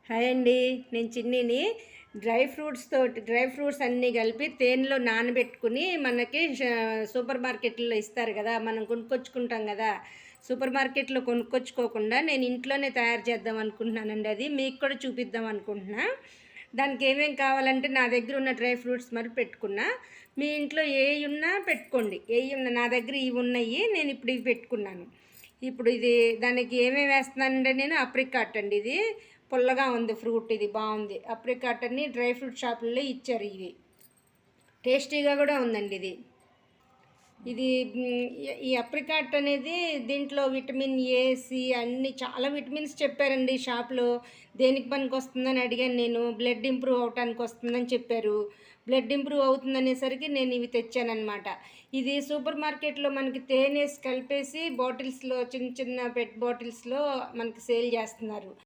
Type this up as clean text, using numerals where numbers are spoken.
Hi అండి, నేను చిన్నిని. Dry fruits అన్నీ కలిపి తేనెలో నానబెట్టుకుని మనకి సూపర్ మార్కెట్లో ఇస్తారు కదా, మనం కొనుక్కొచ్చుకుంటాం కదా. సూపర్ మార్కెట్లో కొనుక్కొచ్చుకోకుండా నేను ఇంట్లోనే తయారు చేద్దాం అనుకుంటున్నానండి. అది మీకు కూడా చూపిద్దాం అనుకుంటున్నా. దానికి ఏమేమి కావాలంటే నా దగ్గర ఉన్న డ్రై ఫ్రూట్స్ మరి పెట్టుకున్నా. మీ ఇంట్లో ఏ ఉన్నా పెట్టుకోండి, ఏ ఉన్నా. నా దగ్గర ఇవి ఉన్నాయి, నేను ఇప్పుడు ఇవి పెట్టుకున్నాను. ఇప్పుడు ఇది దానికి ఏమేమి వేస్తున్నానంటే నేను అప్రికాట్ అండి. ఇది పుల్లగా ఉంది ఫ్రూట్, ఇది బాగుంది. అప్రికాట్ అని డ్రై ఫ్రూట్ షాపుల్లో ఇచ్చారు. ఇవి టేస్టీగా కూడా ఉందండి. ఇది ఈ అప్రికాట్ అనేది దీంట్లో విటమిన్ ఏ, సి అన్ని చాలా విటమిన్స్ చెప్పారండి షాప్లో. దేనికి పనికి వస్తుందని అడిగాను నేను. బ్లడ్ ఇంప్రూవ్ అవటానికి వస్తుందని చెప్పారు. బ్లడ్ ఇంప్రూవ్ అవుతుందనేసరికి నేను ఇవి తెచ్చానమాట. ఇది సూపర్ మార్కెట్లో మనకి తేనెస్ కలిపేసి బాటిల్స్లో, చిన్న చిన్న పెట్ బాటిల్స్లో మనకి సేల్ చేస్తున్నారు.